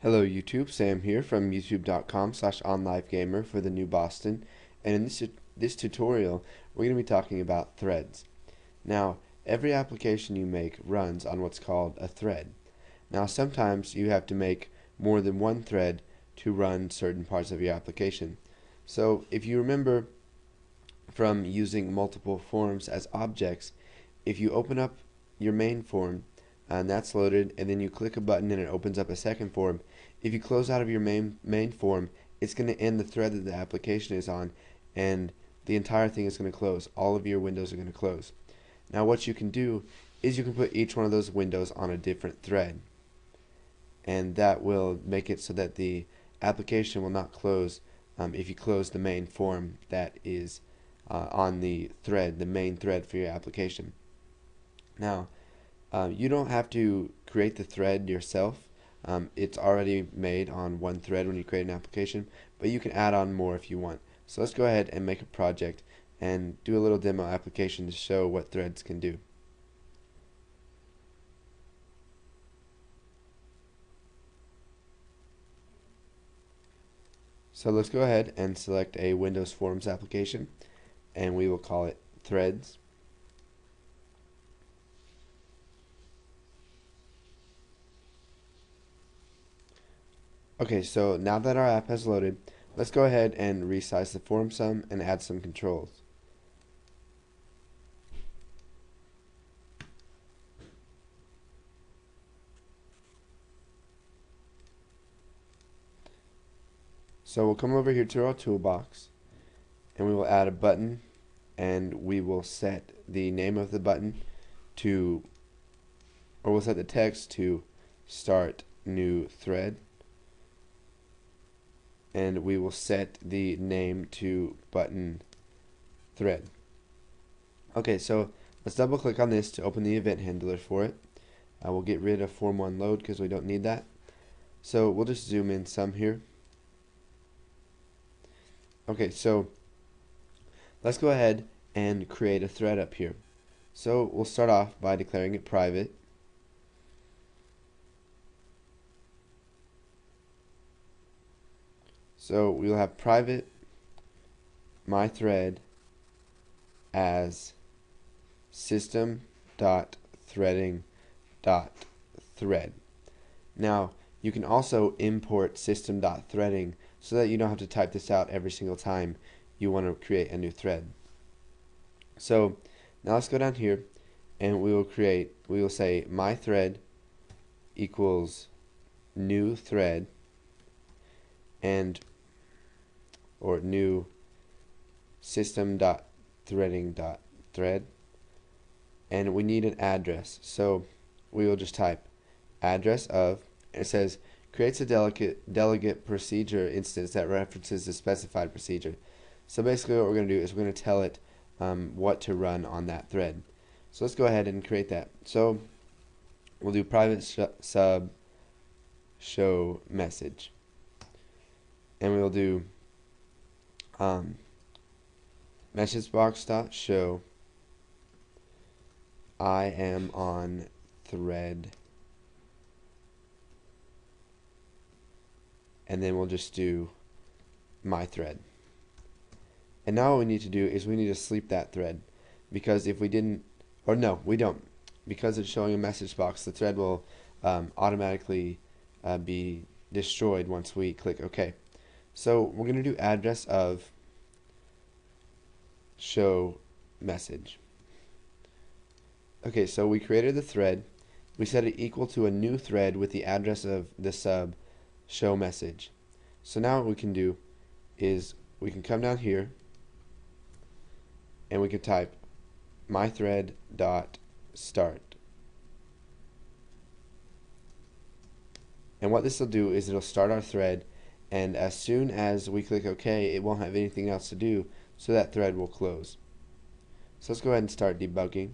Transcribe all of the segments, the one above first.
Hello YouTube, Sam here from youtube.com/onlivegamer for the new Boston, and in this tutorial we're going to be talking about threads. Now, every application you make runs on what's called a thread. Now, sometimes you have to make more than one thread to run certain parts of your application. So, if you remember from using multiple forms as objects, if you open up your main form and that's loaded, and then you click a button and it opens up a second form. If you close out of your main form, it's going to end the thread that the application is on, and the entire thing is going to close. All of your windows are going to close. Now what you can do is you can put each one of those windows on a different thread, and that will make it so that the application will not close if you close the main form that is on the thread, the main thread for your application. Now, you don't have to create the thread yourself. It's already made on one thread when you create an application, but you can add on more if you want. So let's go ahead and make a project and do a little demo application to show what threads can do. So let's go ahead and select a Windows Forms application, and we will call it Threads. Okay, so now that our app has loaded, let's go ahead and resize the form some and add some controls. So we'll come over here to our toolbox, and we will add a button, and we will set the name of the button to, or we'll set the text to Start New Thread, and we will set the name to Button Thread. Okay, so let's double click on this to open the event handler for it. We'll get rid of Form 1 load because we don't need that. So we'll just zoom in some here. Okay, so let's go ahead and create a thread up here. So we'll start off by declaring it private. So we'll have private my thread as system.threading.thread. Now you can also import system.threading so that you don't have to type this out every single time you want to create a new thread. So now let's go down here, and we will say my thread equals new thread, or new system.threading.thread, and we need an address. So we will just type address of, and it says creates a delegate procedure instance that references the specified procedure. So basically what we're going to do is we're going to tell it what to run on that thread. So let's go ahead and create that. So we'll do private sub show message, and we'll do message box dot show I am on thread, and then we'll just do my thread. And now what we need to do is we need to sleep that thread, because if we didn't, or no, we don't, because it's showing a message box, the thread will automatically be destroyed once we click OK. So we're going to do address of show message. Okay, so we created the thread, we set it equal to a new thread with the address of the sub show message. So now what we can do is we can come down here and we can type my thread dot start, and what this will do is it'll start our thread, and as soon as we click OK, it won't have anything else to do, so that thread will close. So let's go ahead and start debugging.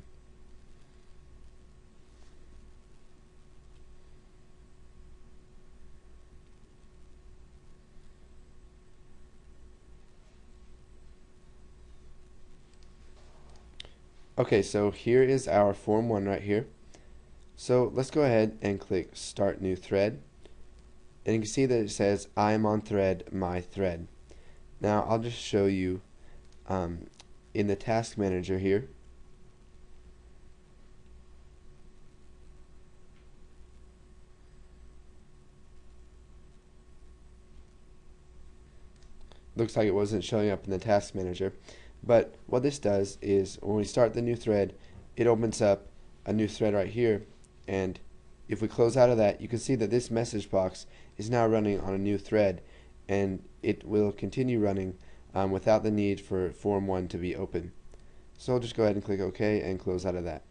Okay, so here is our form 1 right here. So let's go ahead and click Start New Thread, and you can see that it says I am on thread my thread. Now I'll just show you in the task manager here. Looks like it wasn't showing up in the task manager, but what this does is when we start the new thread, it opens up a new thread right here, and if we close out of that, you can see that this message box is now running on a new thread, and it will continue running without the need for form 1 to be open. So I'll just go ahead and click OK and close out of that.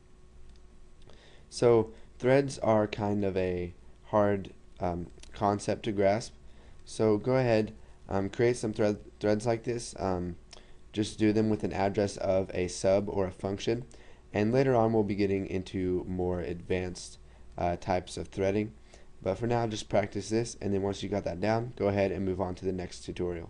So threads are kind of a hard concept to grasp, so go ahead, create some threads like this. Just do them with an address of a sub or a function, and later on we'll be getting into more advanced types of threading. But for now, just practice this, and then once you got that down, go ahead and move on to the next tutorial.